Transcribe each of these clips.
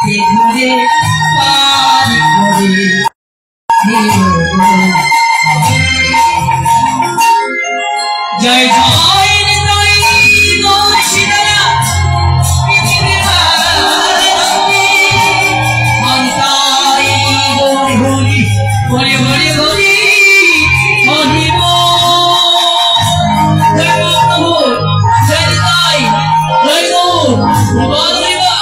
ঘুরে পারি করে জয় জয় নিতাই গৌর সীতারা পৃথিবীর মানবী মন্তাই গৌর হরি হরি হরি হরি মহিম জয় প্রভু জয় নিতাই জয় গৌর বদরিবা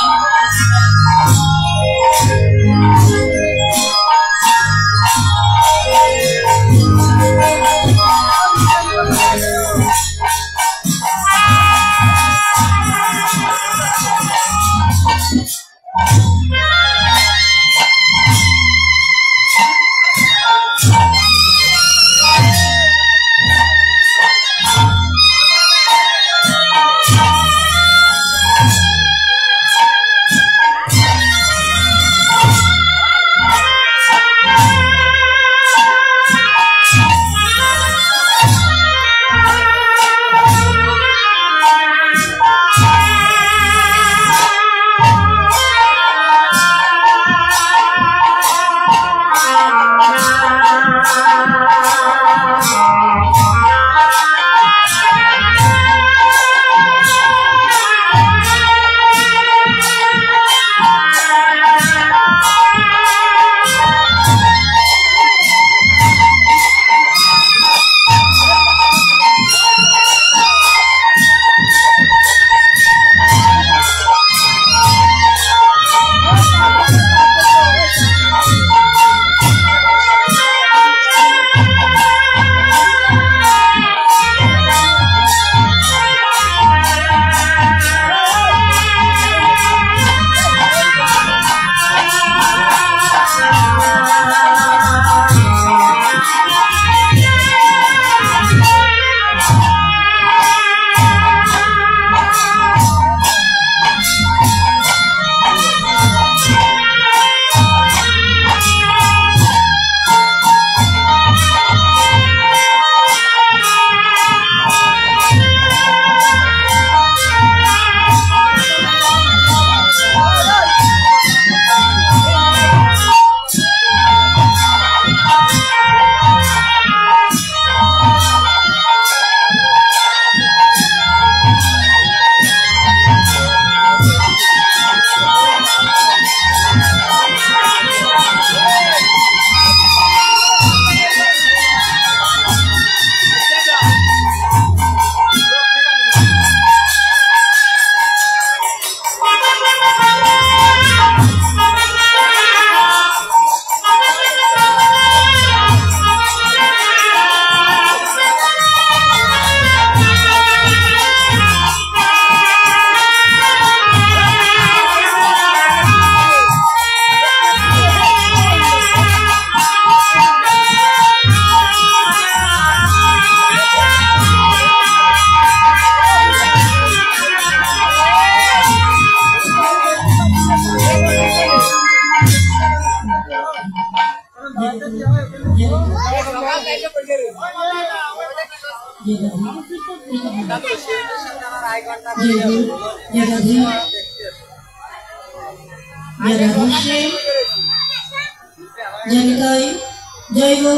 जय गौ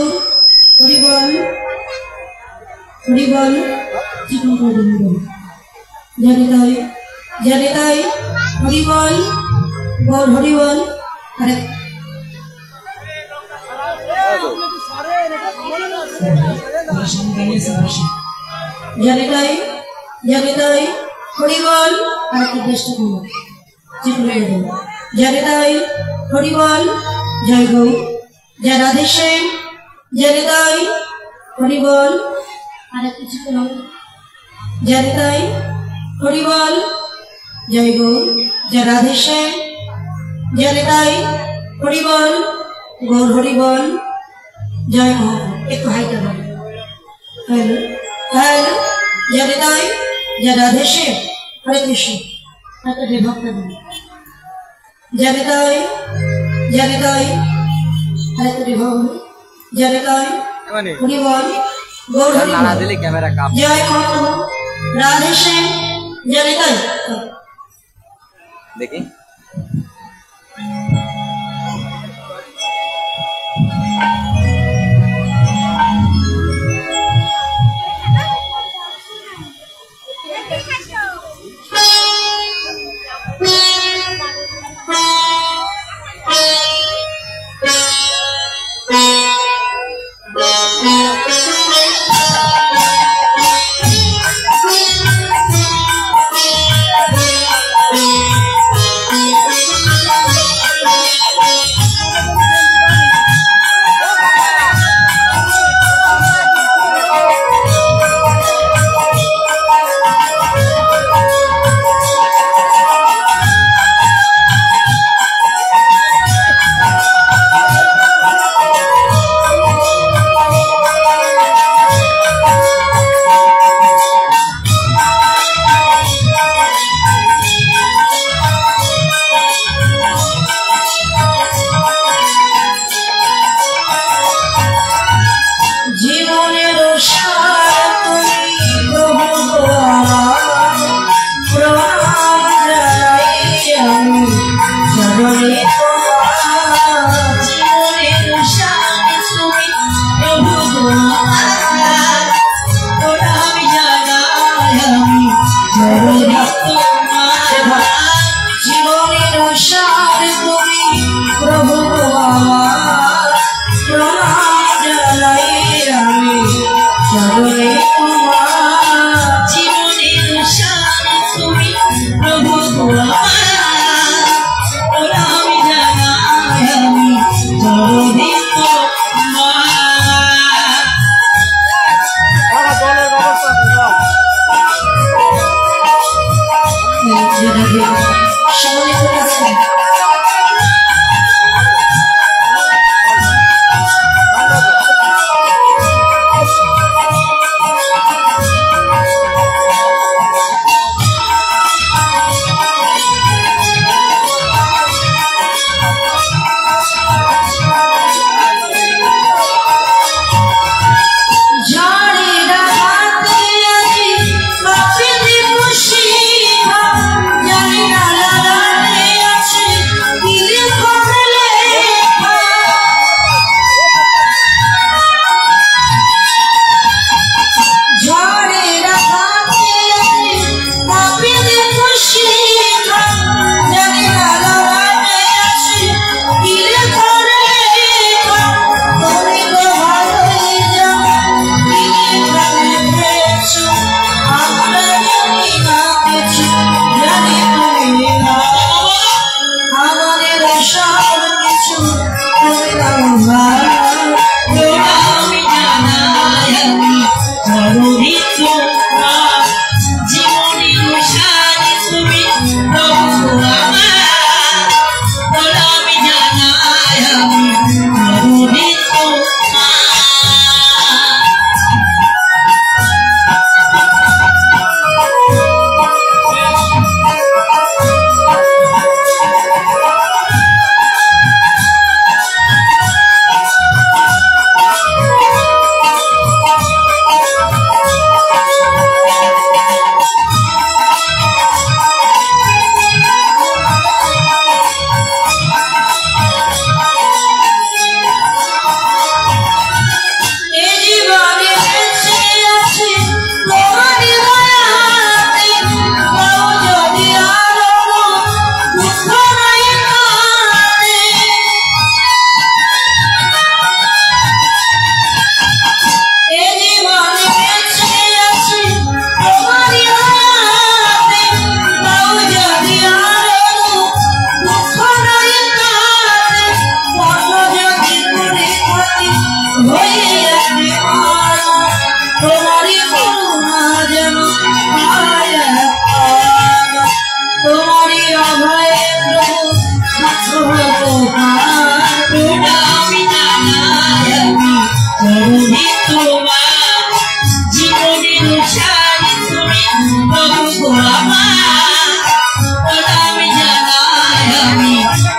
हरिबल हरिबल जनिताई जनिताई हरिबल गौर हरिबल हरे जनिताई जनिताई हरिबल हरे कृष्ण जनिताई हरिबल जय गौ जय राधे श्याम जनिताई हरिबल हरे कृष्ण जनिताई हरिबल जय गौ जय राधे श्याम जनिताई हरिबल गौर हरिबल जय गौ एक हाई हेलो हेलो जनिताई जय राधे श्याम हरे कृष्ण हरे भक्त जनिताई जनिताई हरे भगवान जनिताई हरिबल गौर हरिबल जय गौ राधे श्याम जनिताई देखिए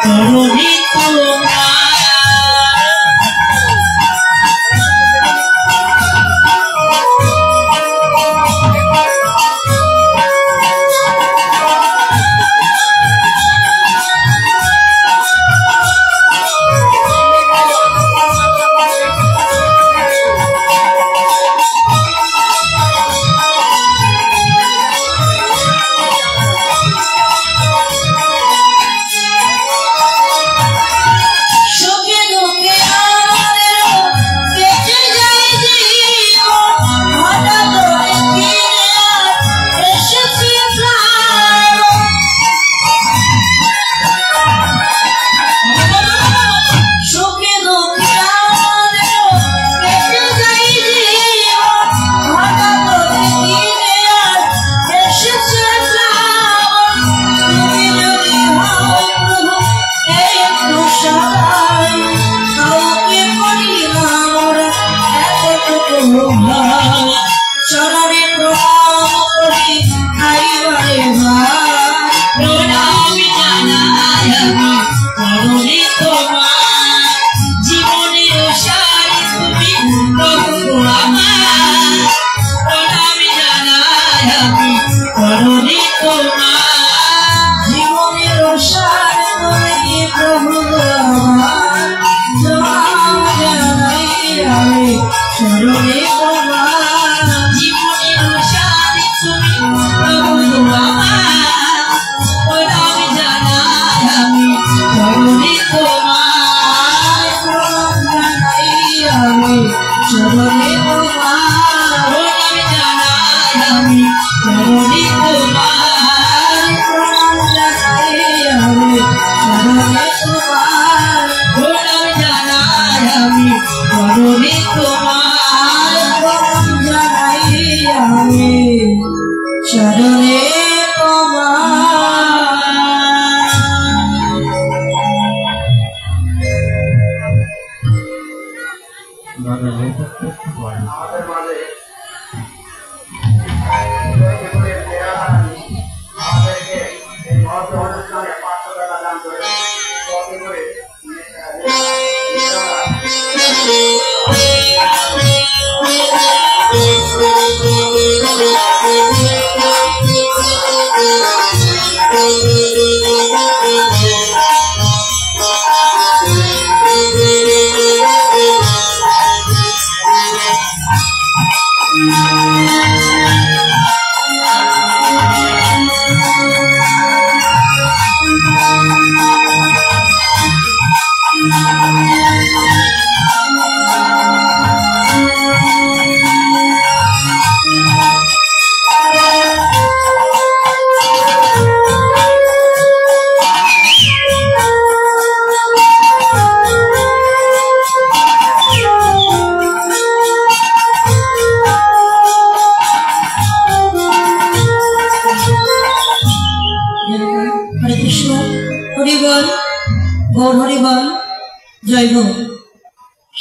করুণী তোমার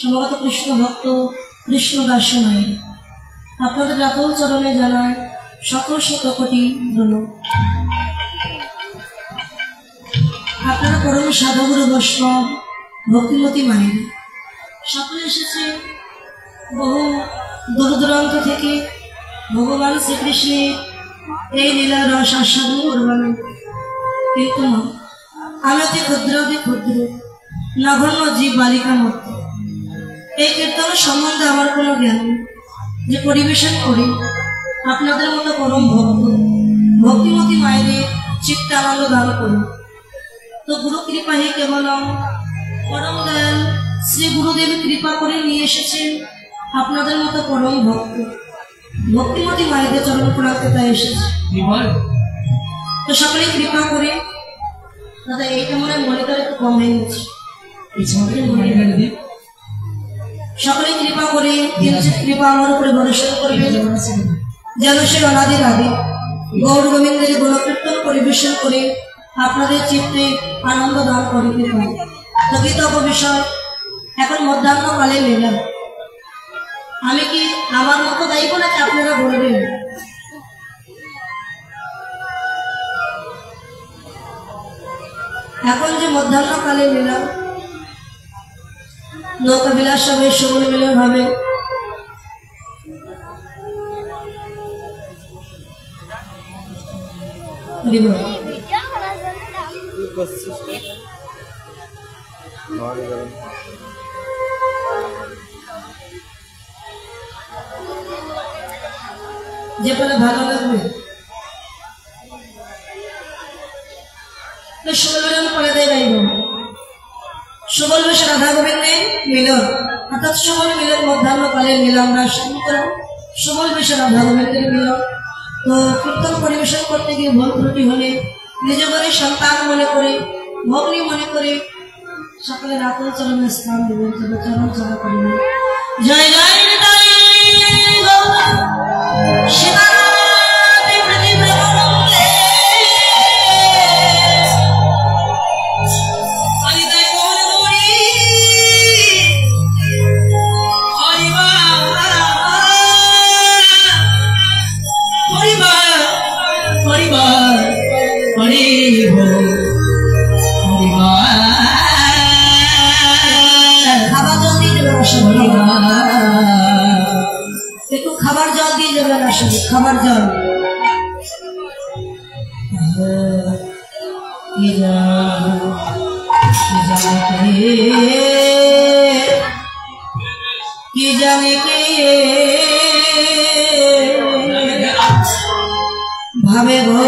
সমগত কৃষ্ণ ভক্ত কৃষ্ণ দাসনায় আপনাদের রাতুল চরণে জানায় সকল শতকোটি ধন্যবাদ। আপনারা পরম সাধুগুরু বৈষ্ণব ভক্তিমতী মায়ের সকলে এসেছে বহু দূর দূরান্ত থেকে ভগবান শ্রীকৃষ্ণের এই লীলা রস আস্বাদন করবেন, কিন্তু আমি অতি ক্ষুদ্র নগণ্য জীব বালিকার মধ্যে এই কীর্তনের সম্বন্ধে আমার কোনো জ্ঞান নেই যে পরিবেশন করি আপনাদের মতো পরম ভক্ত ভক্তিমতী মায়েদের চিত্তে আনন্দ দান করুন। তো গুরু কৃপাহি কেবল পরম দয়াল শ্রী গুরুদেব কৃপা করে নিয়ে এসেছেন আপনাদের মতো পরম ভক্ত ভক্তিমতী মায়েদের চরণ প্রান্তে তাই এসেছে। তো সকলে কৃপা করে দাদা এইটা মনে করে একটু কম হয়ে গেছে, সকলে কৃপা করে কৃপা আমার উপরে ভরসা করবে যেন সে অনাদির আদি গৌর গোবিন্দের গুণকীর্তন পরিবেশন করে আপনাদের চিত্তে আনন্দ দান করিতে পারে। তো কৃতজ্ঞ বিষয় এখন মধ্যাহ্নকালে নিলাম, আমি কি আমার মতো দায়িত্ব নাকি আপনারা বলবেন? এখন যে মধ্যাহ্নকালে লীলা নৌকা বিলাস হবে, সময় মিলন হবে। যে পরে ভালো লাগবে সুবল পরে দেয় গাইব। সুবল বেশ রাধা গোবিন্দের মিলন, অর্থাৎ সুবল মিলন মধ্যাহ্নকালে মিলন আমরা সুবল বেশ রাধা গোবিন্দের মিলন। তো কীর্তন পরিবেশন করতে গিয়ে ভুল ত্রুটি হলে নিজ করে সন্তান মনে করে, ভগ্নী মনে করে সকলের আকুল চরণে স্থান দেবেন, তবে চরণ চলা করবেন। জয় জয় একটু খাবার জল দিয়ে যাবেন, আসলে খাবার জল কি জানে কে ভাবে গো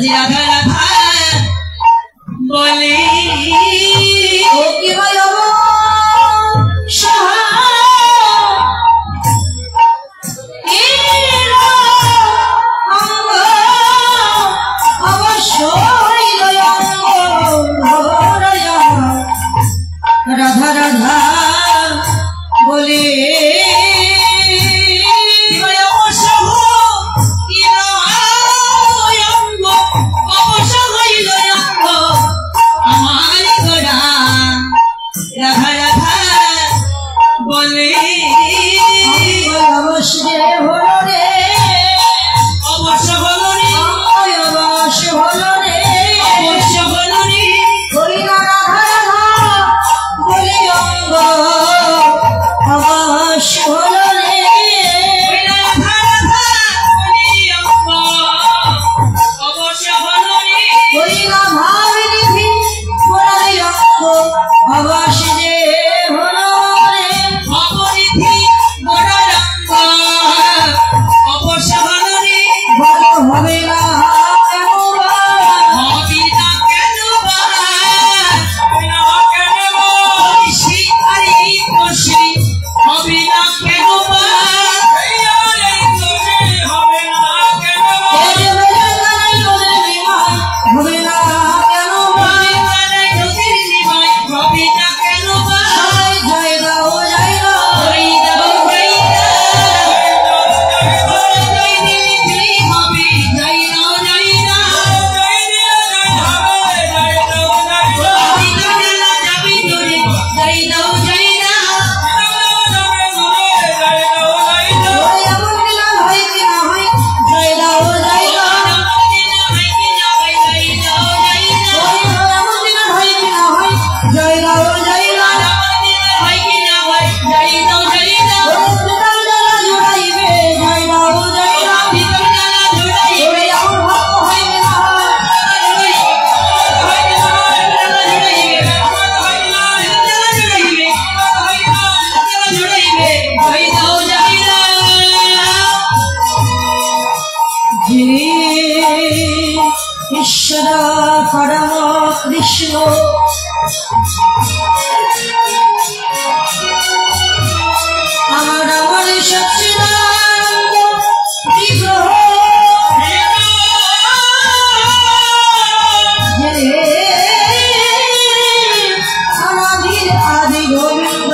রাধা রাধা বলে ও কি হয় রাধা রাধা বলে রাধা রাধা বলে অবশ্য হলো রে অবশ্য হলো রে অবশ্য হলো রে অবশ্য হলো রে হরি রাধা রাধা বলে অঙ্গ অবশ্য হলো রে রাধা রাধা বলে অঙ্গ অবশ্য হলো রে হরি রাধা বিধি বলে অঙ্গ অবশ্য হলো রে অপরিধি বড় রঙ্গ অবশ্য হলো রে বড় হবে না কেন হবে না কেন হবে না কেন হবে না ঈশ্বর পরম কৃষ্ণ আমার আমার সচ্চিদানন্দ বিগ্রহ অনাদির আদি গোবিন্দ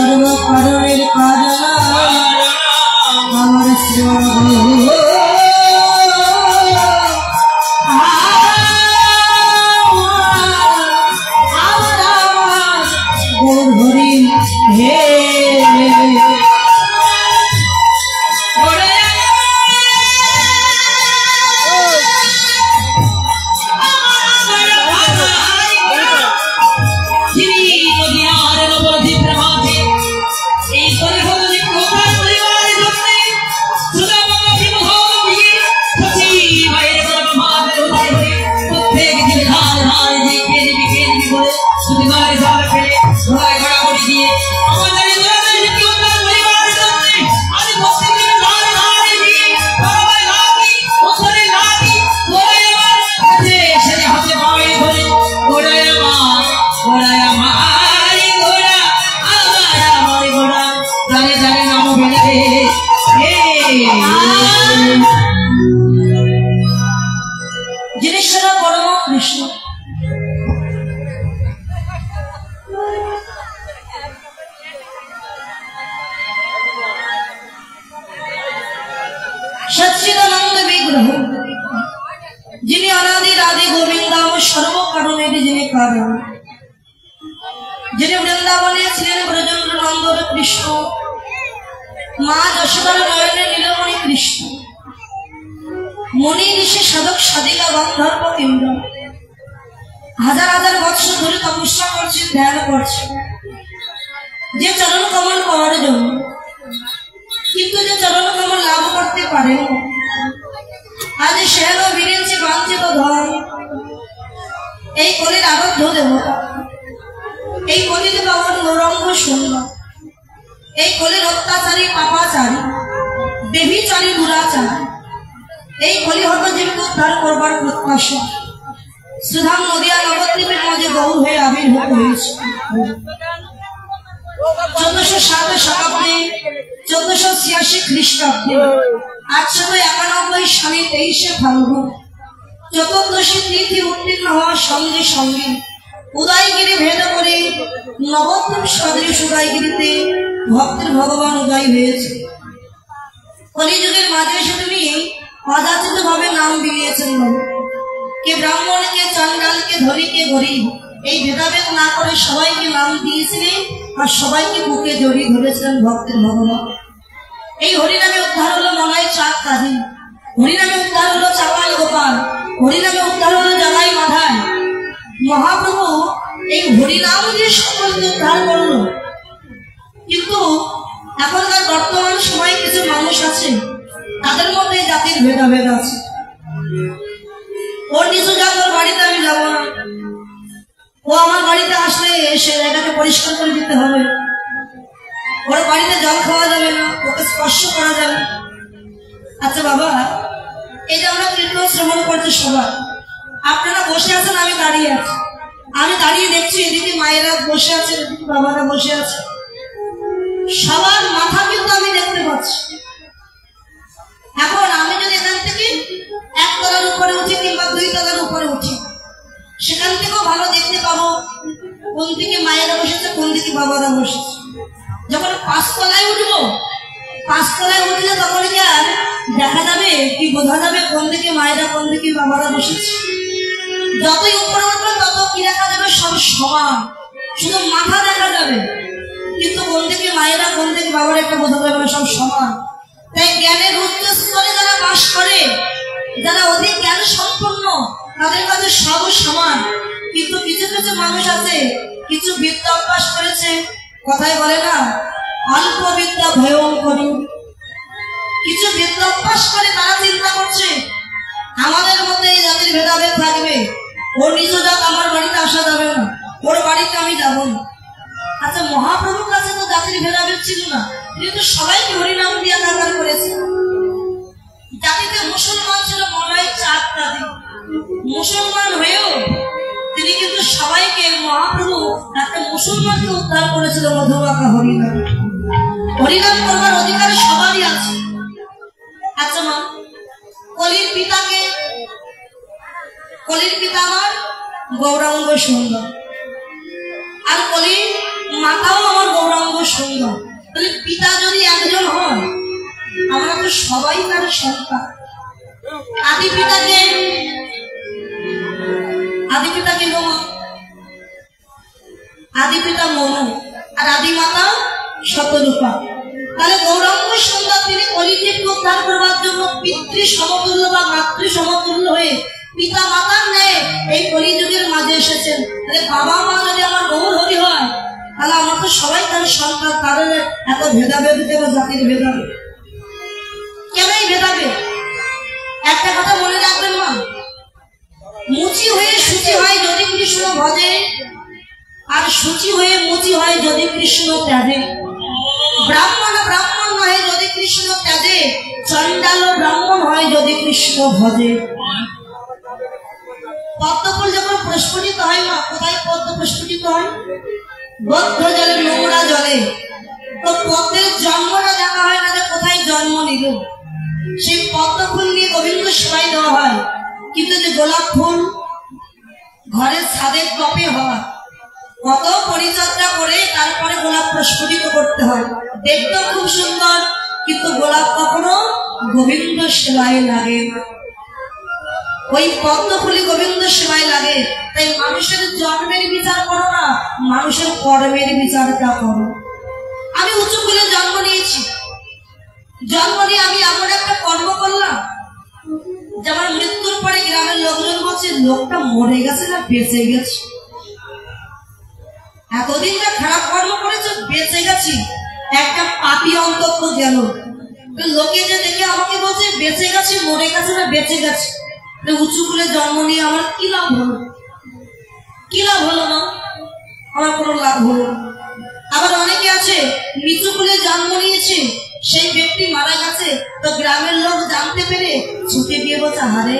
সর্বকারণের কারণ আমার হরি হে জিনিসটা পরম কৃষ্ণ সচ্চিদানন্দ বিগ্রহ যিনি অনাদি আদি গোবিন্দ সর্বকারণের যিনি কারণ যিনি বৃন্দাবনে ছিলেন ব্রজেন্দ্র নন্দন কৃষ্ণ মা যশোদার নয়নে নীলমণি কৃষ্ণ মণি ঋষি সাধক সাধিকা গন্ধর্ব ইন্দ্র হাজার হাজার বৎসর ধরে তপস্যা করছেন ধ্যান করছেন যে চরণ কমল পাওয়ার জন্য কিন্তু যে চরণ কমল লাভ করতে পারেন আজ সেন বিরিঞ্চি বাঞ্ছিত ধন এই কলির আবদ্ধ দেবতা এই কলিতে পাবন গৌরঙ্গ সুন্দর এই কলির অত্যাচারী পাপাচারী বেবি নির্বিচারী দুরাচার এই কলিহত জীবকে উদ্ধার করবার প্রত্যাশা শ্রীধাম নদিয়া নবদ্বীপের মাঝে গৌর হয়ে আবির্ভূত হয়েছে 1407 শতাব্দী 1486 খ্রিস্টাব্দে 891 সালে 23 ফাল্গুন চতুর্দশী তিথি উত্তীর্ণ হওয়ার সঙ্গে সঙ্গে উদয়গিরি ভেদ করে নবদ্বীপ সদৃশ উদয়গিরিতে ভক্তের ভগবান উদয় হয়েছে। কলিযুগের মাঝে এসে তুমি অযাচিত ভাবে নাম বিলিয়েছেন, কে ব্রাহ্মণ, কে চণ্ডাল, কে ধনী, কে গরিব, এই ভেদাভেদ না করে সবাইকে নাম দিয়েছিলেন আর সবাইকে বুকে জড়িয়ে ধরেছিলেন ভক্তের ভগবান। এই হরিনামে উদ্ধার হলো মনাই চাঁদ কাজী, হরিনামে উদ্ধার হলো চাপাল গোপাল, হরিনামে উদ্ধার হলো জাগাই মাধায়। মহাপ্রভু এই হরিনাম দিয়ে সকলকে উদ্ধার করলো। কিন্তু এখনকার বর্তমান সময়ে কিছু মানুষ আছে, তাদের মধ্যে জাতির ভেদাভেদ আছে। ওর নিচু জাত, ওর বাড়িতে আমি যাবো না, ও আমার বাড়িতে আসলে সে এটাকে পরিষ্কার করে দিতে হবে, ওর বাড়িতে জল খাওয়া যাবে না, ওকে স্পর্শ করা যাবে। আচ্ছা বাবা, এই যে আমরা কীর্তন শ্রবণ করছি সবাই, আপনারা বসে আছেন, আমি দাঁড়িয়ে আছি, আমি দাঁড়িয়ে দেখছি এদিকে মায়েরা বসে আছে, এদিকে বাবারা বসে আছে, সবার মাথা কিন্তু আমি দেখতে পাচ্ছি। এখন আমি যদি এখান থেকে 1 তলার উপরে উঠি কিংবা 2 তলার উপরে উঠি, সেখান থেকেও ভালো দেখতে পাবো কোন দিকে মায়েরা বসেছে, কোন দিকে বাবারা বসেছে। যখন 5 তলায় উঠবো, 5 তলায় উঠলে তখন কি আর দেখা যাবে কি বোঝা যাবে কোন দিকে মায়েরা কোন দিকে বাবারা বসেছে? যতই উপরে উঠবে তত কি দেখা যাবে, সব সমান, শুধু মাথা দেখা যাবে, কিন্তু কোন দিকে মায়েরা কোন দিকে বাবারা একটা বোঝা যাবে না, সব সমান। তাই জ্ঞানের উচ্চ স্তরে যারা বাস করে, যারা অধিক জ্ঞান সম্পন্ন, তাদের কাছে সব সমান। কিন্তু কিছু কিছু মানুষ আছে, কিছু বিদ্যা অভ্যাস করেছে, কথাই বলে না অল্প বিদ্যা ভয়ঙ্করী। কিছু বিদ্যা অভ্যাস করে তারা চিন্তা করছে আমাদের মধ্যে এই জাতির ভেদাভেদ থাকবে, ওর নিজ জাত আমার বাড়িতে আসা যাবে না, ওর বাড়িতে আমি যাব না। আচ্ছা, মহাপ্রভুর কাছে তো জাতির ভেদাভেদ ছিল না, তিনি তো সবাইকে হরিনাম দিয়ে একাকার করেছেন। জাতিতে মুসলমান ছিল মনাই চাঁদ কাজী, মুসলমান হয়েও তিনি কিন্তু সবাইকে, মহাপ্রভু একটা মুসলমানকে উদ্ধার করেছিল মধুবাকা হরিনাম। হরিনাম করবার অধিকার সবারই আছে। আচ্ছা মা, কলির পিতাকে, কলির পিতা আমার গৌরাঙ্গ সুন্দর, আর কলির মাতাও আমার গৌরাঙ্গ সুন্দর। তাহলে পিতা যদি একজন হয়, আমরা তো সবাই তার সন্তান। আদি পিতাকে, আদি পিতাকে মনু, আদি পিতা মনু, আর আদি মাতা শতরূপা। তাহলে গৌরাঙ্গ সুন্দর তিনি কলিজীবকে উদ্ধার করবার জন্য পিতৃ সমতুল্য বা মাতৃ সমতুল্য হয়ে পিতা মাতার ন্যায় এই কলিযুগের মাঝে এসেছেন। তাহলে বাবা মা যদি আমার গৌর হরি হয়, তাহলে আমার তো সবাই তার সন্তান। তাদের এত ভেদাভেদ কেন, জাতির ভেদাভেদ কেন? এই ভেদাভেদ একটা কথা মনে রাখবেন মা, মুচি হয়ে শুচি হয় যদি কৃষ্ণ ভজে, আর শুচি হয়ে মুচি হয় যদি কৃষ্ণ ত্যাজে। ব্রাহ্মণ ব্রাহ্মণ হয় যদি কৃষ্ণ ত্যাজে, চণ্ডাল ব্রাহ্মণ হয় যদি কৃষ্ণ ভজে। পদ্মফুল যখন প্রস্ফুটিত হয় মা, কোথায় পদ্ম প্রস্ফুটিত হয়? বদ্ধ জলে, নোংরা জলে। তো পদ্মের জন্মটা দেখা হয় না যে কোথায় জন্ম নিল, সেই পদ্ম ফুল নিয়ে গোবিন্দ সেবাই দেওয়া হয়। কিন্তু যে গোলাপ ফুল ঘরের ছাদের টপে হয়, কত পরিচর্যা করে তারপরে গোলাপ প্রস্ফুটিত করতে হয়, দেখতেও খুব সুন্দর, কিন্তু গোলাপ কখনো গোবিন্দ সেবায় লাগে না। ওই পদ্ম ফুলি গোবিন্দ সেবায় লাগে। তাই মানুষের জন্মের বিচার করো না, মানুষের কর্মের বিচারটা করো। আমি উঁচু কুলে জন্ম নিয়েছি, জন্ম নিয়ে আমি এমন একটা কর্ম করলাম, যেমন মৃত্যুর পরে গ্রামের লোকজন বলছে লোকটা মরে গেছে না বেঁচে গেছে, এতদিন যা খারাপ কর্ম করেছে বেঁচে গেছি, একটা পাপী অন্তত গেল। লোকে যে দেখে আমাকে বলছে বেঁচে গেছি, মরে গেছে না বেঁচে গেছে। উঁচু কুলে জন্ম নিয়ে আমার কি লাভ হলো? কি লাভ হলো না? আমার কোনো লাভ হলো। আবার অনেকে আছে নিচু কুলে জন্ম নিয়েছে, সেই ব্যক্তি মারা গেছে। তো গ্রামের লোক জানতে পেরে ছুটে গিয়ে বলছে, আরে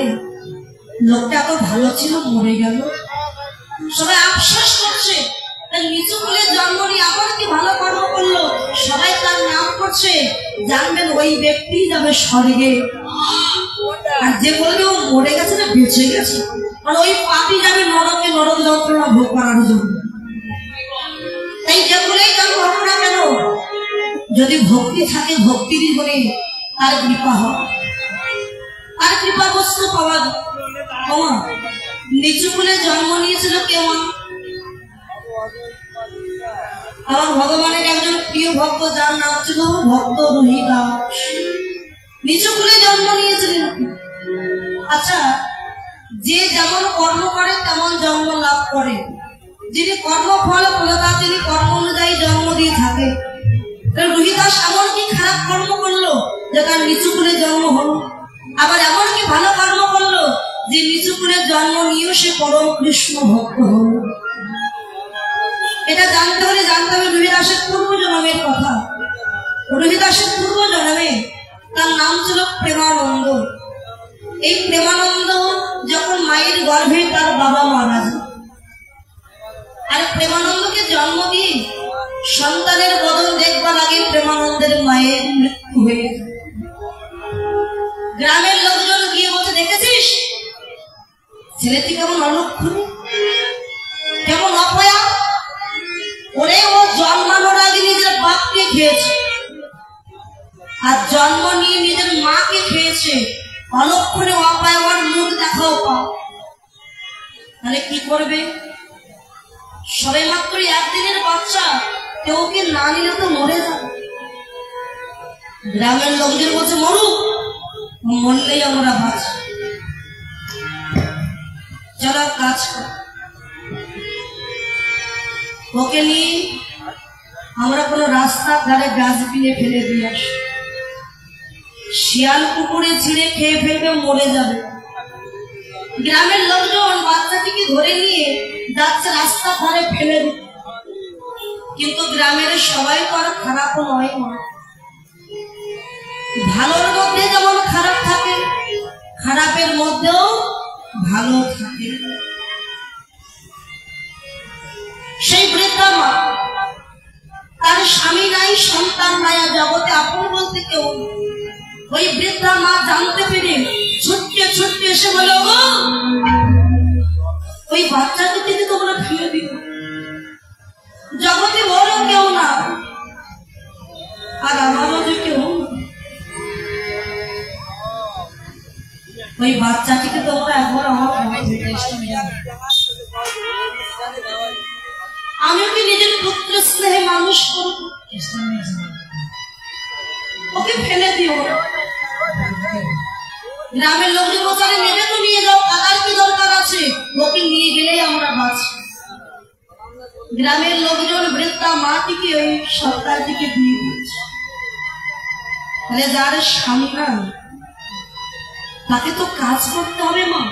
লোকটা এত ভালো ছিল, মরে গেল। সবাই আফসোস করছে, নিচু কুলে জন্ম নিয়ে আবার কি ভালো কর্ম করলো, সবাই তার নাম করছে। জানবেন ওই ব্যক্তি যাবে স্বর্গে, আর যে বলবে ও মরে গেছে না বেঁচে গেছে, মানে ওই পাপী যাবে নরকে, নরক যন্ত্রণা ভোগ করার জন্য। তাই যে বলেই জন্ম হোক না কেন, যদি ভক্তি থাকে, ভক্তি জীবনে তার কৃপা হয়, তার কৃপা বস্তু পাওয়া যায়। নিচু কুলে জন্ম নিয়েছিল কেমন? আমার ভগবানের একজন প্রিয় ভক্ত, যার নাম ছিল ভক্ত রহিদাস, নিচু কুলে জন্ম নিয়েছিলেন। আচ্ছা, যে যেমন কর্ম করে তেমন জন্ম লাভ করে। যিনি কর্মফল প্রদাতা, তিনি কর্ম অনুযায়ী জন্ম দিয়ে থাকে। রহিদাস এমন কি খারাপ কর্ম করলো যে তার নিচু কুলে জন্ম হলো, আবার এমন কি ভালো কর্ম করলো যে নিচু কুলে জন্ম নিয়েও সে পরম কৃষ্ণ ভক্ত হল। এটা জানতে হলে জানতে হবে রহিদাসের পূর্ব জন্মের কথা। রহিদাসের পূর্ব জন্মে তার নাম ছিল প্রেমানন্দ। এই প্রেমানন্দ যখন মায়ের গর্ভে তার বাবা মারা যায়, আর প্রেমানন্দকে জন্ম দিয়ে সন্তানের বদন দেখবার আগে প্রেমানন্দের মায়ের মৃত্যু হয়ে যায়। গ্রামের লোকজন গিয়ে বলছে, দেখেছিস ছেলেটি কেমন অলক্ষণী, কেমন অপয়া, ওরে ও জন্মানোর আগে নিজের বাপকে খেয়েছে, আর জন্ম নিয়ে নিজের মাকে খেয়েছে, অলক্ষণে অপয়া, ওর মুখ দেখাও পাও। তাহলে কি করবে? সবাই মাত্র একদিনের বাচ্চা, কেউ কি না নিলে তো মরে যাবে। গ্রামের লোকজন বলছে, মরুক, মরলেই আমরা বাঁচি, যারা কাজ করে ওকে নিয়ে আমরা কোনো রাস্তার ধারে ডাস্টবিনে ফেলে দিয়ে আসি। শিয়াল কুকুরে ছিঁড়ে খেয়ে ফেলবে, মরে যাবে। গ্রামের লোকজন বাচ্চাটিকে ধরে নিয়ে যাচ্ছে রাস্তার ধারে ফেলে দিতে, কিন্তু গ্রামের সবাই তো আর খারাপ নয়। ভালোর মধ্যে যেমন খারাপ থাকে, খারাপের মধ্যেও ভালো থাকে। সেই বৃদ্ধা মা, তার স্বামী নাই, সন্তান নাই, জগতে আপন বলতে কেউ। ওই বৃদ্ধা মা জানতে পেরে ছুটতে ছুটতে এসে বলে, ওই বাচ্চাকে থেকে তোমরা ফিরে দিও, জগতে ওরও কেউ না, আর আমারও যে কেউ। ওই বাচ্চাটিকে তোমরা একবার আমার আমি ওকে নিজের পুত্র স্নেহে মানুষ করব, ওকে ফেলে দিও। গ্রামের লোকজন বলছে, নেবে তো নিয়ে যাও, তার কি দরকার আছে, ওকে নিয়ে গেলেই আমরা বাঁচি। গ্রামের লোকজন বৃদ্ধা মাটিকে ওই সরকারটিকে দিয়ে দিয়েছে। তাহলে যার স্বামী না, তাকে তো কাজ করতে হবে। মা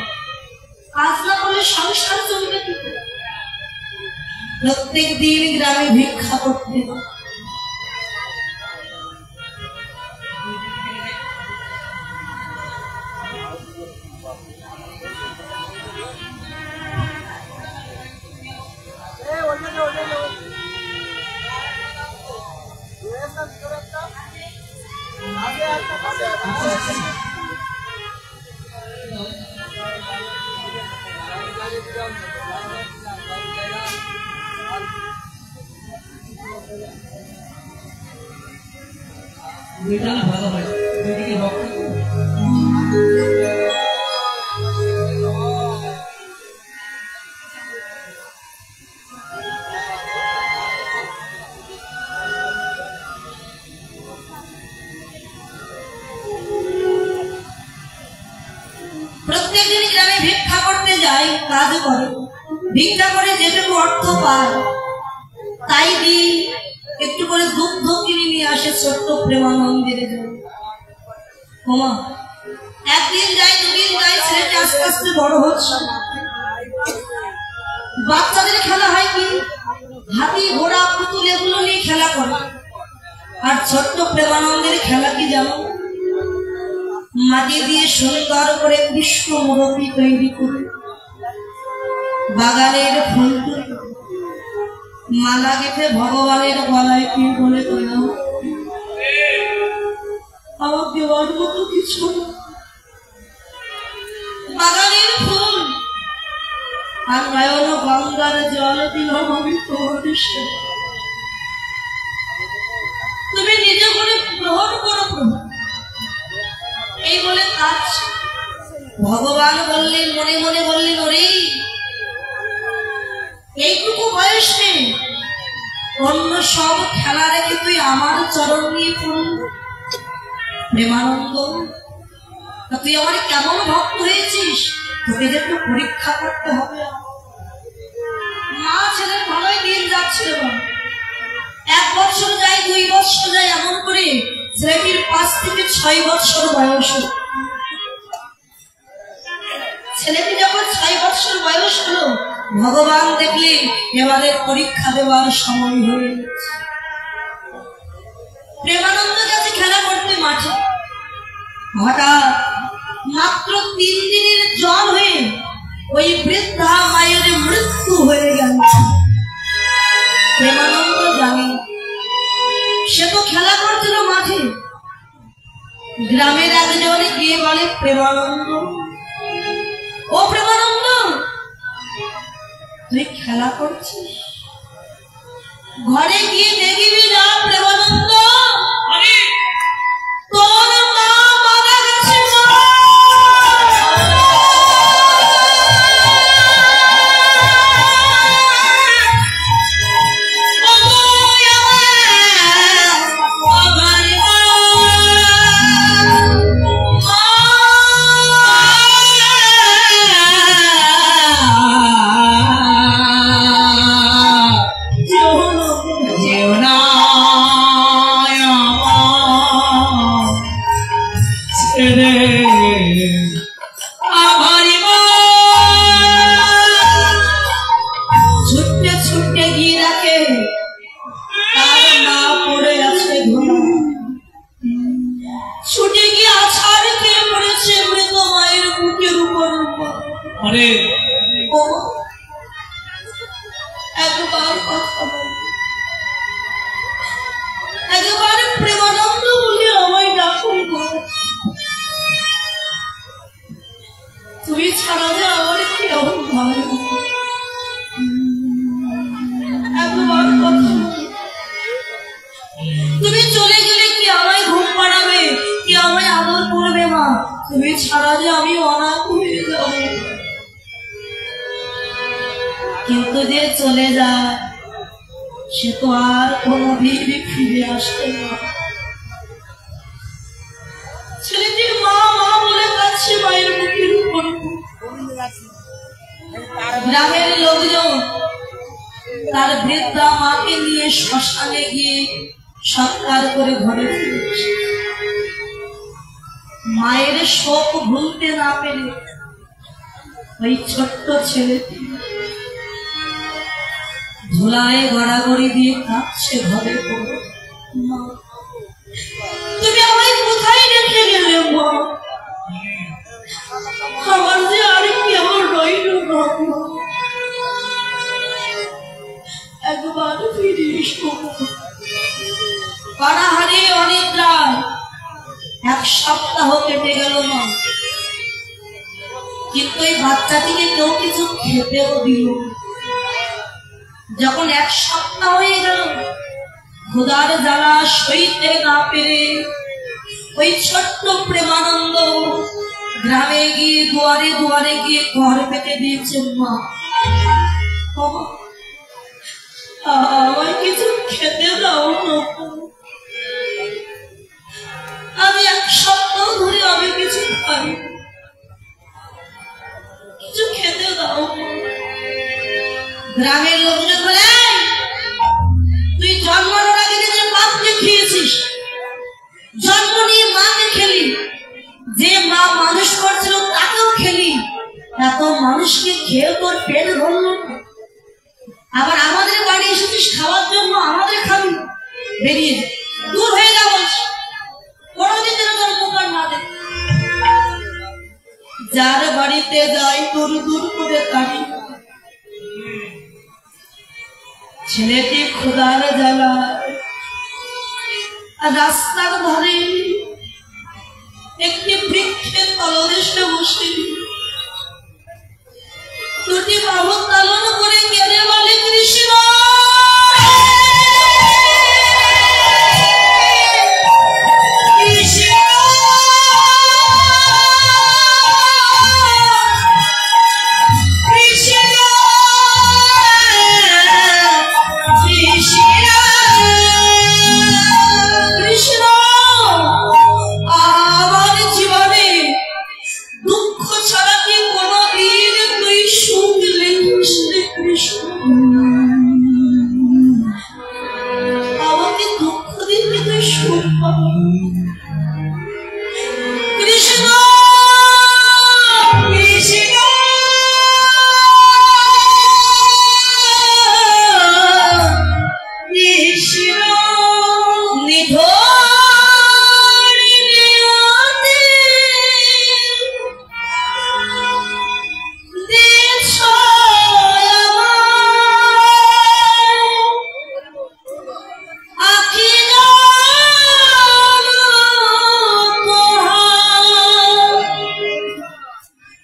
কাজ না করলে সংসার চলবে কি করে? প্রত্যেক দিন গ্রামে ভিক্ষা করতে, ভালো হয়। প্রত্যেকদিন গ্রামে ভিক্ষা করতে যায়, কাজ করে, ভিক্ষা করে যেটুকু অর্থ পায় তাই দিয়ে একটু করে দুগ্ধ কিনে নিয়ে আসে ছোট্ট প্রেমানন্দের জন্য। একদিন যায়, দুদিন যায়, ছেলেটা আস্তে আস্তে বড় হচ্ছে। বাচ্চাদের খেলা হয় কি, হাতি ঘোড়া পুতুল এগুলো নিয়ে খেলা করে। আর ছোট্ট প্রেমানন্দের খেলা কি জানো? মাটি দিয়ে সুন্দর করে কৃষ্ণ মূর্তি তৈরি করে বাগানের ফুল তুলে মালা গেঁথে ভগবানের গলায় কি বলে তোলা, আমার দেওয়ার মতো কিছু বাগানের ফুল আর নয়ন গঙ্গার জল দিলাম আমি তোমাদের সাথে, তুমি নিজে করে গ্রহণ করো প্রভু, এই বলে কাজ। ভগবান বললেন, মনে মনে বললেন, ওরে এইটুকু বয়সে অন্য সব খেলা রেখে তুই আমার চরণ নিয়ে পড়ল প্রেমানন্দ, তুই আমার কেমন ভক্ত হয়েছিস, তোকে যে একটু পরীক্ষা করতে হবে। মা ছেলের ভালোই দিন যাচ্ছিল, 1 বছর যায় 2 বছর যায়, এমন করে ছেলেটির 5 থেকে 6 বছর বয়স। ছেলেটি যখন 6 বছর বয়স হলো, ভগবান দেখলেন এবারে পরীক্ষা দেওয়ার সময় হয়ে গেছে। প্রেমানন্দ গেছে খেলা করতে মাঠে, হঠাৎ মাত্র 3 দিনের জ্বর হয়ে ওই বৃদ্ধা মায়ের মৃত্যু হয়ে গেল। প্রেমানন্দ জানে, সে তো খেলা করছিল মাঠে, গ্রামের একজন গিয়ে বলে, প্রেমানন্দ, ও প্রেমানন্দ, তুই খেলা করছিস, ঘরে গিয়ে দেখবি না প্রেমানন্দ, তোর মা মারা গেছে। একবার প্রেমানন্দ বলে আমায় ডাকুন, তুমি ছাড়া যে আমার কেমন ভালো, একবার কথা, তুমি চলে গেলে কি আমায় ঘুম পাড়াবে, কি আমায় আদর করবে মা, তুমি ছাড়া যে আমি অনাথ হয়ে যাব। কিন্তু যে চলে যায় সে তো আর কোনোদিন ফিরে আসবে না। ছেলেটির মা মা বলে কাছে মায়ের মুখের উপর। গ্রামের লোকজন তার বৃদ্ধা মাকে নিয়ে শ্মশানে গিয়ে সৎকার করে ঘরে ফিরেছে। মায়ের শোক ভুলতে না পেরে ওই ছোট্ট ছেলেটি ধুলায় গড়াগড়ি দিয়ে কাঁদছে ঘরে। তুমি আমায় কোথায় রেখে গেলে মা, আমার যে আর কেমন রইল না, একবার ফিরে এসো। পাড়াহারে অনিদ্রায় 1 সপ্তাহ কেটে গেল মা, কিন্তু এই বাচ্চাটিকে কেউ কিছু খেতেও দিল। যখন 1 সপ্তাহ হয়ে গেল, ক্ষুধার জ্বালা সইতে না পেরে ওই ছোট্ট প্রেমানন্দ গ্রামে গিয়ে দুয়ারে দুয়ারে গিয়ে ঘর পেতে দিয়েছেন, মা আমায় কিছু খেতে দাও না, আমি 1 সপ্তাহ ধরে আমি কিছু খাই, কিছু খেতে দাও। গ্রামের লোকজন বলে, তুই জন্মানোর আগে যে বাপকে খেয়েছিস, জন্ম নিয়ে মাকে খেলি, যে মা মানুষ করছিল তাকেও খেলি, এত মানুষকে খেয়ে তোর পেট ভরল, আবার আমাদের বাড়ি এসেছিস খাওয়ার জন্য, আমাদের খাবি, বেরিয়ে দূর যার বাড়িতে যাই দূর দূর করে তাড়ি। ছেলেটি খোদার জ্বালা রাস্তার ধারে একটি বৃক্ষের তলদেশে বসে দুটি বাহু তালন করে কেঁদে বলে, কৃষ্ণ আমাকে দুঃখ দিতে তুই সুখ পাবি। কৃষ্ণ কৃষ্ণ কৃষ্ণ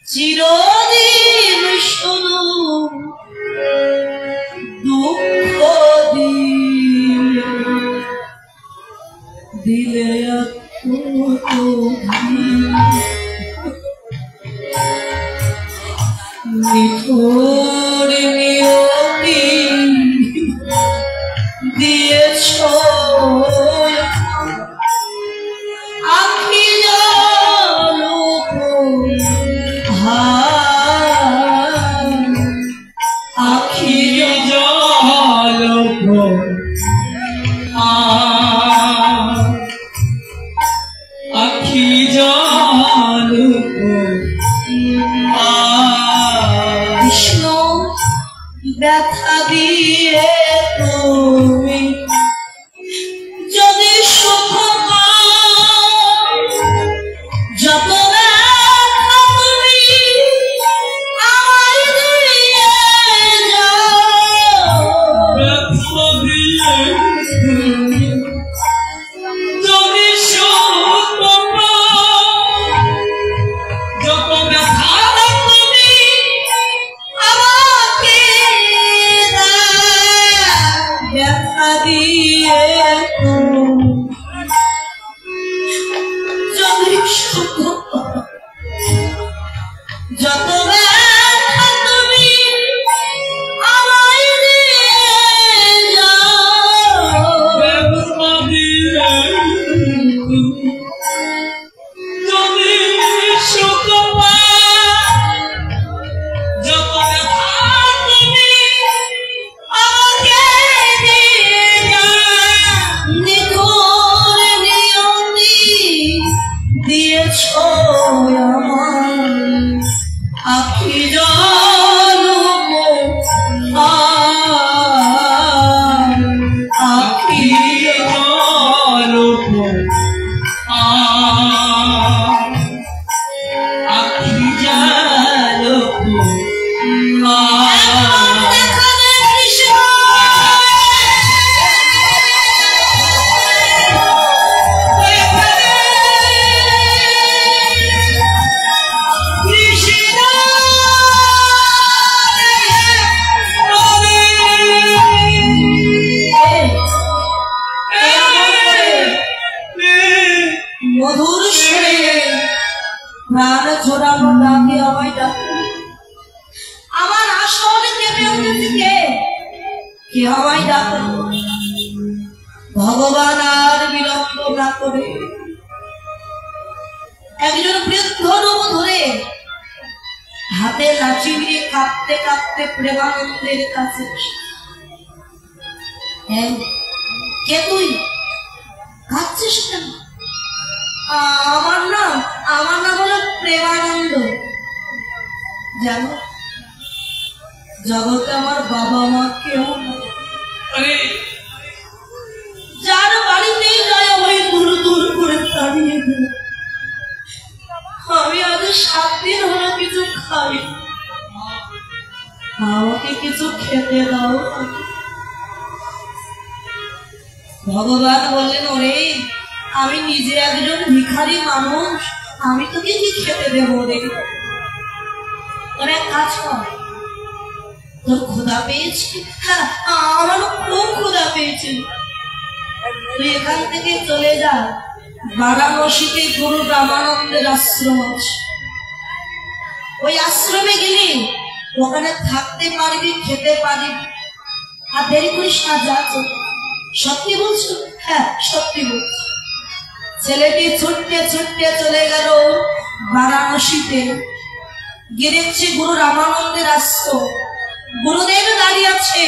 চিরদিন শুধু দুঃখ দিলে নিঠুর নিয়তি দিয়েছ আখি জল আখি জল আখি জল কৃষ্ণ ব্যথা দিয়ে তুমি যদি সুখ পাও, যত ব্যথা তুমি আমায় দিয়ে যাও, ব্যথা দিয়ে যদি সুখ পাও, যত ব্যথা তুমি আমাকে দাও, ব্যথা দিয়ে যদি সুখ পাও, যত ব্যথা তুমি আমায় দিয়ে যাও, ব্যথা দিয়ে যদি সুখ পাও, যত ব্যথা তুমি আমাকে দিয়ে যাও, নিঠুর নিয়তি দিয়েছ আমার আখি জল আখি জল আখি জল মধুর সুরে প্রাণ ঝরানো ডাকে আমায় ডাকে, আমার আসল কেঁপে উঠেছে কে আমায় ডাকে। ভগবান আর বিলম্ব না করে একজন বৃদ্ধ রূপ ধরে হাতে লাঠি নিয়ে কাঁপতে কাঁপতে প্রেমানন্দের কাছে, কে তুই কাঁদছিস কেন? আমার নাম হলো প্রেমানন্দ। জানো জগতে আমার বাবা মা কেউ না, যার বাড়িতেই যায় ওই দূর দূর করে তাড়িয়ে দেয়। আমি আজ 7 দিন হলো কিছু খাই, আমাকে কিছু খেতে দাও। ভগবান বললেন, ওরে আমি নিজে একজন ভিখারি মানুষ, আমি তোকে কি খেতে দেবো রে? তোর এক কাজ কর, তোর ক্ষুধা পেয়েছে? হ্যাঁ, আমার খুব ক্ষুধা পেয়েছে। তুই এখান থেকে চলে যা, বারাণসীতে গুরু রামানন্দের আশ্রম আছে, ওই আশ্রমে গেলে ওখানে থাকতে পারবি, খেতে পারবি। আর দেরি করিস না, যা। সত্যি বলছো? হ্যাঁ সত্যি বলছি। ছেলেটি ছুটতে ছুটতে চলে গেল বারাণসীতে। গিয়ে দেখছি গুরু রামানন্দের আশ্রম, গুরুদেব দাঁড়িয়ে আছে।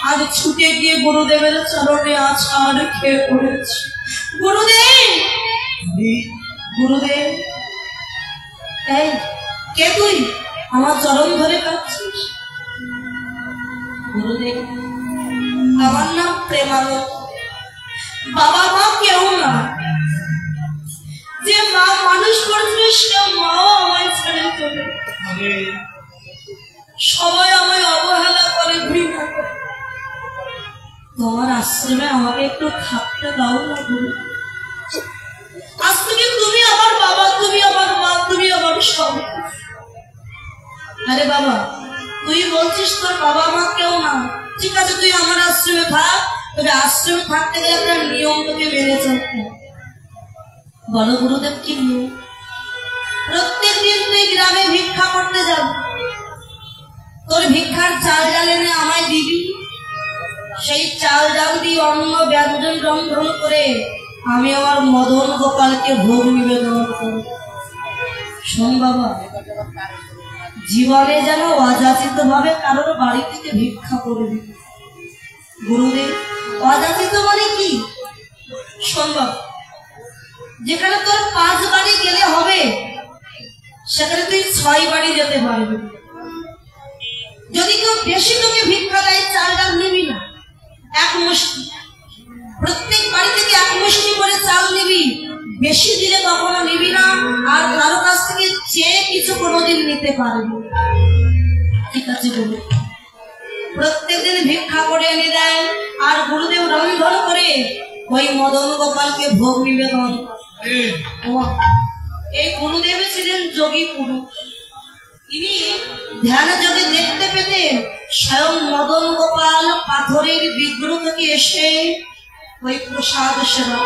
আর ছুটে গিয়ে গুরুদেবের চরণে আছাড় খেয়ে পড়েছে। গুরুদেব, গুরুদেব, এই কে তুই? আমার চরণ ধরে কাঁদছিস? গুরুদেব, আমার নাম প্রেমানন্দ। বাবা মা কেউ না, যে মা মানুষ করছিল সে মাও আমায় ছেড়ে চলে। সবাই আমায় অবহেলা করে, ঘৃণা করে। তোমার আশ্রমে আমাকে একটু থাকতে দাও না গুরু। আজ থেকে তুমি আমার বাবা, তুমি আমার মা, তুমি আমার সব। আরে বাবা, তুই বলছিস তোর বাবা মা কেউ না, ঠিক আছে তুই আমার আশ্রমে থাক, তবে আশ্রমে থাকতে গেলে একটা নিয়ম তোকে মেনে চলতে। বলো গুরুদেব কি নিয়ম? প্রত্যেক দিন তুই গ্রামে ভিক্ষা করতে যাব, তোর ভিক্ষার চাল ডাল এনে আমায় দিবি। সেই চাল ডাল দিয়ে অন্ন ব্যঞ্জন রন্ধন করে আমি আমার মদন গোপালকে ভোগ নিবেদন করব। শোন বাবা, জীবনে যেন অযাচিত ভাবে কারোর বাড়ি থেকে ভিক্ষা করবি। গুরুদেব, অযাচিত মানে কি? শোন বাবা, যেখানে তোর 5 বাড়ি গেলে হবে সেখানে তুই 6 বাড়ি যেতে পারবি। যদি কেউ বেশি তোকে ভিক্ষা দেয়, চাল ডাল নিবি না, 1 মুষ্টি, প্রত্যেক বাড়ি থেকে 1 মুষ্টি করে চাল নিবি। বেশি দিলে কখনো নিবি না, আর কারো কাছ থেকে চেয়ে কিছু কোনোদিন নিতে পারবি। ঠিক আছে গুরু। প্রত্যেকদিন ভিক্ষা করে এনে দেয়, আর গুরুদেব রন্ধন করে ওই মদন গোপালকে ভোগ নিবেদন। এই গুরুদেব ছিলেন যোগী পুরুষ। তিনি ধ্যান যোগে দেখতে পেতেন স্বয়ং মদন গোপাল পাথরের বিগ্রহ থেকে এসে ওই প্রসাদ সেবা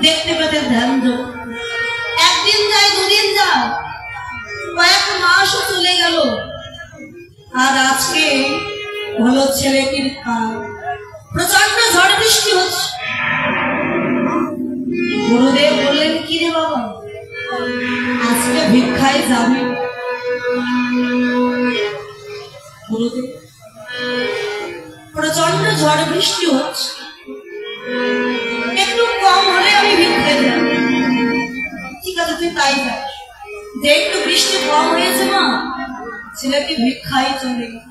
দেখতে পেতেন ধ্যান যোগ। একদিন যায়, 2 দিন যায়, কয়েক মাস চলে গেল। আর আজকে হলো ছেলেটির কাল, প্রচন্ড ঝড় বৃষ্টি হচ্ছে। গুরুদেব বললেন, কি রে বাবা, আজকে ভিক্ষায় যাবে? গুরুদেব, প্রচন্ড ঝড় বৃষ্টি হচ্ছে, একটু কম হলে আমি ভিক্ষায় যাব। ঠিক আছে তুই তাই যাস। যে একটু বৃষ্টি কম হয়েছে মা, ছেলেকে ভিক্ষায় চলে গেল।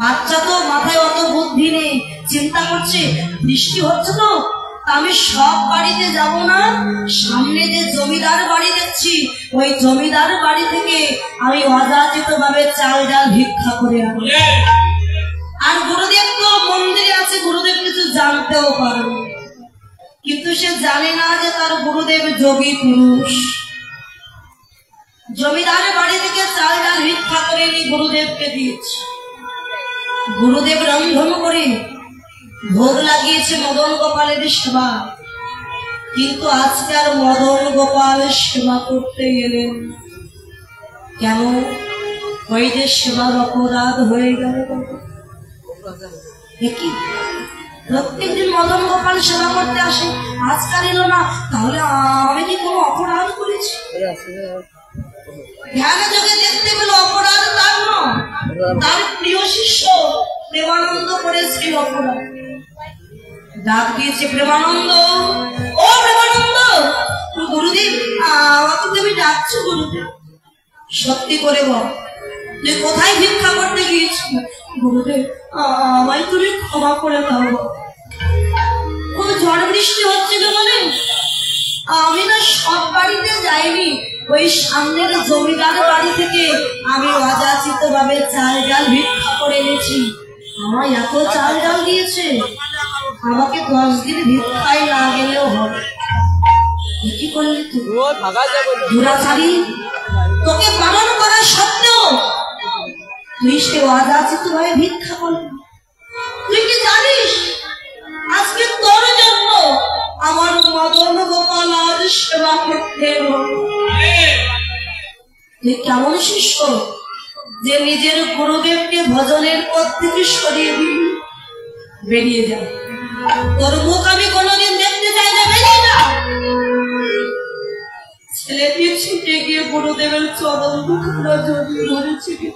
বাচ্চা তো মাথায় অত বুদ্ধি নেই, চিন্তা করছে বৃষ্টি হচ্ছে তো আমি সব বাড়িতে যাব না, সামনে যে জমিদার বাড়ি দেখছি ওই জমিদার বাড়ি থেকে আমি অযাচিত ভাবে চাল ডাল ভিক্ষা করে আনবো। আর গুরুদেব তো মন্দিরে আছে, গুরুদেব কিছু জানতেও পারবে, কিন্তু সে জানে না যে তার গুরুদেব যোগী পুরুষ। জমিদার বাড়ি থেকে চাল ডাল ভিক্ষা করে এনে গুরুদেবকে দিয়েছে। গুরুদেব রন্ধন করে ভোগ লাগিয়েছে মদন গোপালের সেবা, কিন্তু আজকে আর মদন গোপালের সেবা করতে গেলেন কেন? ওই যে সেবার অপরাধ হয়ে গেল। দেখি প্রত্যেকদিন মদন গোপাল সেবা করতে আসে, আজকাল এলো না, তাহলে আমি কি কোনো অপরাধ করেছি? ধ্যান যোগে দেখতে পেল অপরাধ তার নয়, তার প্রিয় শিষ্য প্রেমানন্দ করেছিল অপরাধ। ডাক দিয়েছে, প্রেমানন্দ, ও প্রেমানন্দ। গুরুদেব, আমাকে তুমি ডাকছো? গুরুদেব, সত্যি করে বল, তুই কোথায় ভিক্ষা করতে গিয়েছিল? গুরুদেব, আমায় তুমি ক্ষমা করে দাও। খুব ঝড় বৃষ্টি হচ্ছিল বলে আমি না সব বাড়িতে যাই পাইনি, ওই সামনের জমিদার বাড়ি থেকে আমি অযাচিত ভাবে চাল ডাল ভিক্ষা করে এনেছি। আমায় এত চাল ডাল দিয়েছে, আমাকে 10 দিন ভিক্ষায় না গেলেও হবে। কি করলি তুই দুরাচারী? তোকে বারণ করা সত্ত্বেও তুই সে অযাচিত ভাবে ভিক্ষা করলি। তুই কি জানিস আজকে তোর জন্য আমার মদন গোপাল আর সেবা করতে হবে? তুই কেমন শিষ্য যে নিজের গুরুদেবকে ভজনের পথ থেকে সরিয়ে দিবি? বেরিয়ে যা, তোর মুখ আমি কোনোদিন দেখতে চাই না, বেরিয়ে যা। ছেলেটি ছুটে গিয়ে গুরুদেবের চরণ দুখানা জড়িয়ে ধরেছে। কি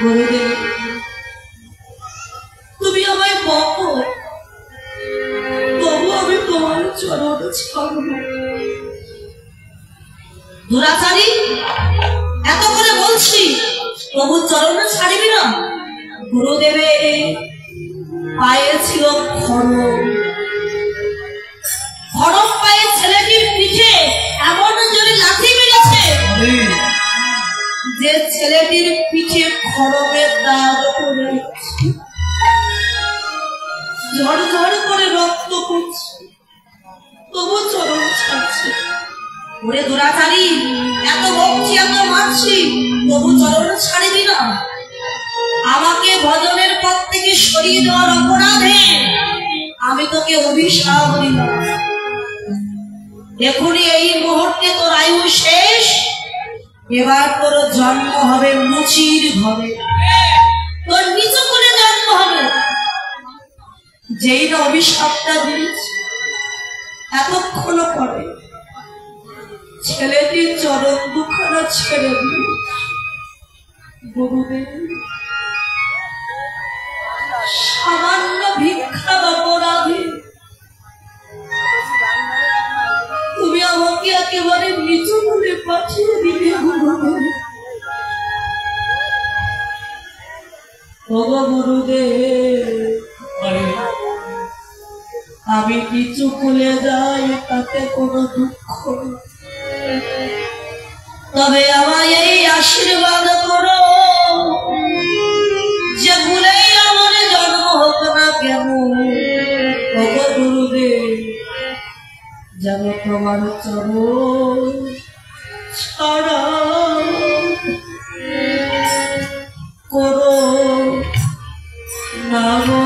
গুরুদেব, তুমি আমায় বকো, তবু আমি তোমার চরণ ছাড়ব। দুরাচারী, এত করে বলছি তবু চরণ ছাড়বি না? গুরুদেবের পায়ে ছিল খড়ম, খড়ম পায়ে ছেলেটির পিঠে এমন জোরে লাথি মেরেছে যে ছেলেটির পিঠে খড়মের দাগ পড়ে গেছে, ঝড় ঝড় করে রক্ত পড়ছে, তবু চরণ ছাড়ছে। ওরে দুরাচারী, এত বকছি এত মারছি, তবু চরণ ছাড়বি না? আমাকে ভজনের পথ থেকে সরিয়ে দেওয়ার অপরাধে আমি তোকে অভিশাপ দিলাম। এখনই এই মুহূর্তে তোর আয়ু শেষ, এবার তোর জন্ম হবে মুচির ঘরে, তোর নিচু করে জন্ম হবে। যেই না অভিশাপটা দিয়েছে, এতক্ষণ পরে ছেলেটির চরণ দুখানা ছেড়ে দিল। গুরুদেব, সামান্য ভিক্ষার অপরাধে তুমি আমাকে একেবারে নিচু করে পাঠিয়ে দিলে। গুরুদেব, আমি কিছু ভুলে যাই তাতে কোনো দুঃখ, তবে আমায় এই আশীর্বাদ করো যে ভুলেই আমার জন্ম হোক না কেন, গুরুদেব যেন তোমার চরণ ছাড়া করো না গো।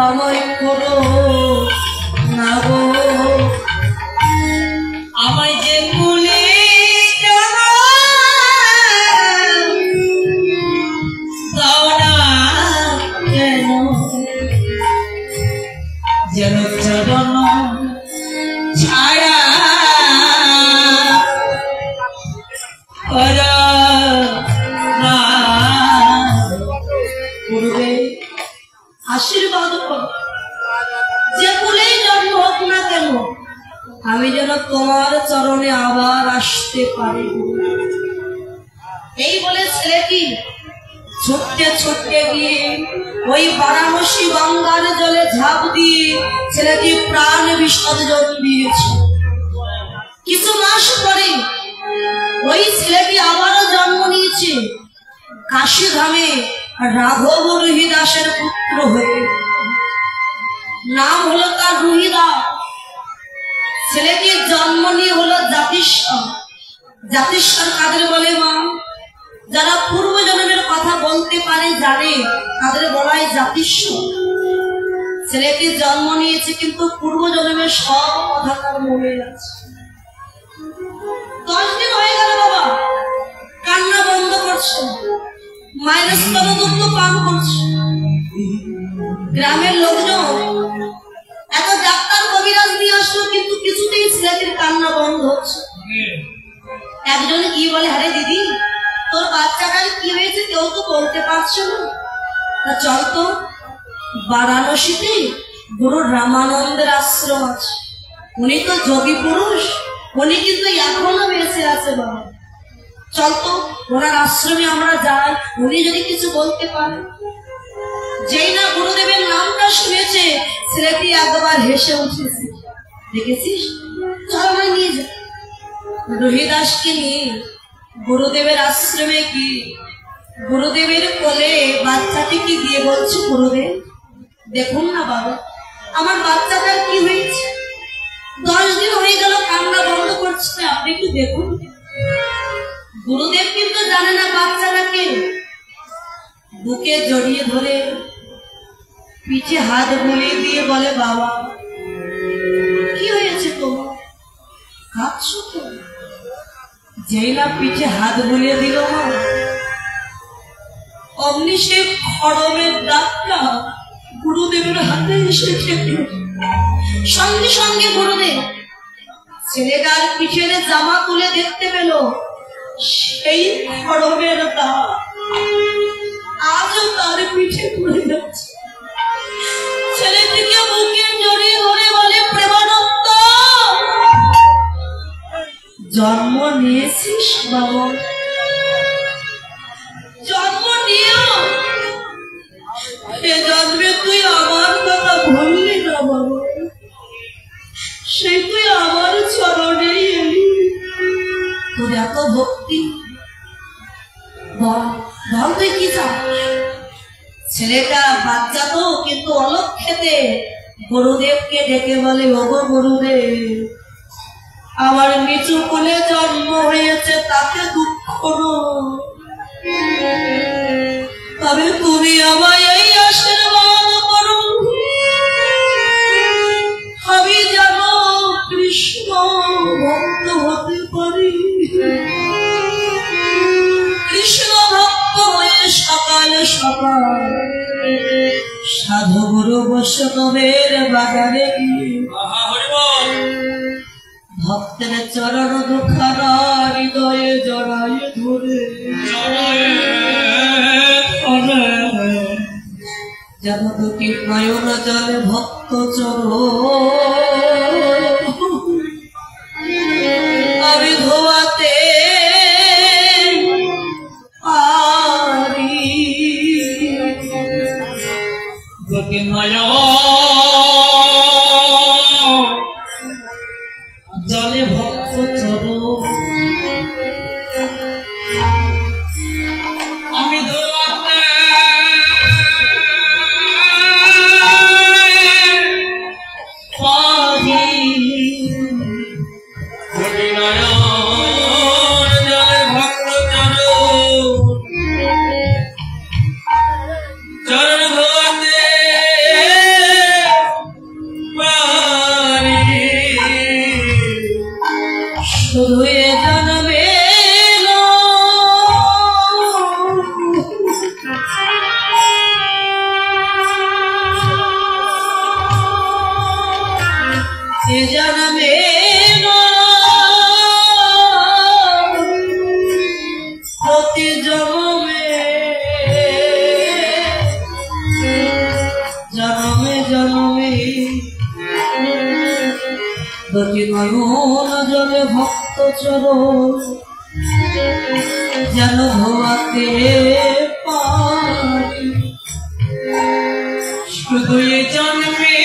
আমায় করো না গো, আমায় যে ভুলে দাও না কেন, যেন চরণ ছাড়া করো না। গুরুদেব, আশীর্বাদ করো, যে ভুলেই জন্ম হোক না কেন আমি যেন তোমার চরণে আবার আসতে পারি। এই বলে ছেলেটি ছুটতে ছুটতে গিয়ে ওই বারাণসী গঙ্গার জলে ঝাঁপ দিয়ে ছেলেটি প্রাণ বিসর্জন দিয়েছে। কিছু মাস পরে ওই ছেলেটি আবারও জন্ম নিয়েছে কাশীধামে রাঘব রুহিদাসের পুত্র হয়ে। নাম হলো তার রুহিদাস। ছেলেটির জন্ম নিয়ে হলো জাতিস্বর। জাতিস্বর কাদের বলে মা? যারা পূর্ব জন্মের কথা বলতে পারে, জানে, তাদের বলা হয় জাতিস্বর। ছেলেটি জন্ম নিয়েছে, কিন্তু পূর্ব জন্মের সব কথা তার মনে আছে। 10 দিন হয়ে গেল বাবা, কান্না বন্ধ করছে, মায়ের স্তনদুগ্ধ পান করছে। গ্রামের লোকজন এত ডাক্তার কবিরাজ নিয়ে আসলো, কিন্তু কিছুতেই ছেলেটির কান্না বন্ধ হচ্ছে। একজন কি বলে, আরে দিদি তোর বাচ্চাটার কি হয়েছে কেউ তো বলতে পারছো না, তা চল তো বারাণসীতে গুরু রামানন্দের আশ্রম আছে, উনি তো যোগী পুরুষ, উনি কিন্তু এখনো বেঁচে আছে বাবা, চল তো ওনার আশ্রমে আমরা যাই, উনি যদি কিছু বলতে পারে। যেই না গুরুদেবের নামটা শুনেছে, ছেলেটি একবার হেসে উঠেছে, দেখেছিস, চল আমায় নিয়ে যা। রোহিদাসকে নিয়ে গুরুদেবের আশ্রমে কি গুরুদেবের কোলে বাচ্চাটিকে দিয়ে বলছে, গুরুদেব দেখুন না বাবা, আমার বাচ্চাটার কি হয়েছে, 10 দিন হয়ে গেল কান্না বন্ধ করছে না, আপনি একটু দেখুন। গুরুদেব কিন্তু জানে না বাচ্চাটাকে, বুকে জড়িয়ে ধরে পিঠে হাত বুলিয়ে দিয়ে বলে, বাবা কি হয়েছে তোমার, কাঁদছো তো? যেই না পিঠে হাত বুলিয়ে দিল মা, অমনি সে খড়মের ডাকটা গুরুদেবের হাতে এসে খেতে। সঙ্গে সঙ্গে গুরুদেব ছেলেটার পিঠের জামা তুলে দেখতে পেল, সেই খড়মের দাগ আজও তার পিঠে পড়ে যাচ্ছে। ছেলেটিকে বুকে জড়িয়ে ধরে বলে, প্রেমানন্দ জন্ম নিয়েছিস বাবা, জন্ম নিয়েও এ জন্মে তুই আমার কথা ভুললি না বাবা, সেই তুই আমার চরণে এলি, তোর এত ভক্তি, বল তুই কি চাস? ছেলেটা বাচ্চা তো, কিন্তু অলক্ষেতে গুরুদেবকে ডেকে বলে, ওগো গুরুদেব আমার নিচু কোলে জন্ম হয়েছে, তাতে দুঃখ তবে তুমি আমায় এই আশীর্বাদ করো, আমি যেন কৃষ্ণ ভক্ত হতে পারি, কৃষ্ণ ভক্ত হয়ে সকাল সকাল সাধু গুরু বৈষ্ণবের বাগানে গিয়ে ভক্তের চরণ দুখানা হৃদয়ে জড়ায় ধরে যেন দুটি নয়ন জলে ভক্ত চরণ আমি ধোয়াতে পারি। দুটি নয়ন জলে ভক্ত চরণ আমি ধোয়াতে জলে ভক্ত চরণ যেন ধোয়াতে পারি শুধু এ জন্মে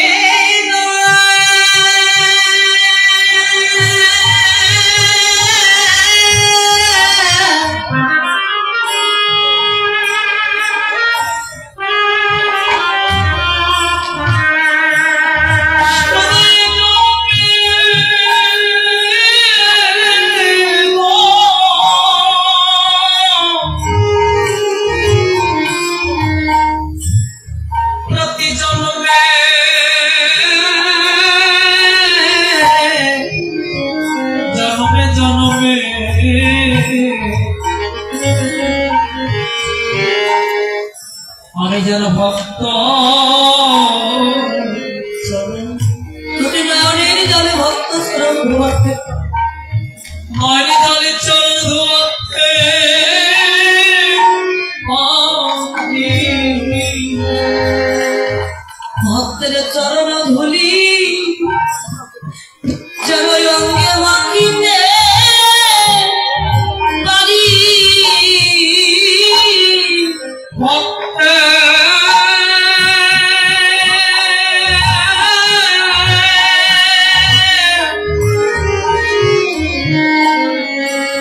ধুমাতে মানি তালে চরণ ধুমাতে ভক্তের চরণ ধুলি যেন অঙ্গে মাখিতে পারি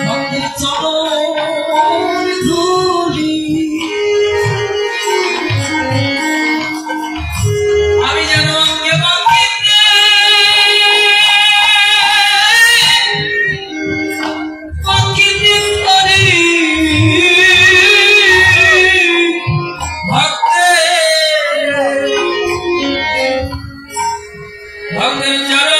ভক্তের চরণ ধুলি আমি যেন অঙ্গে মাখিতে পারি ভক্তের চরণ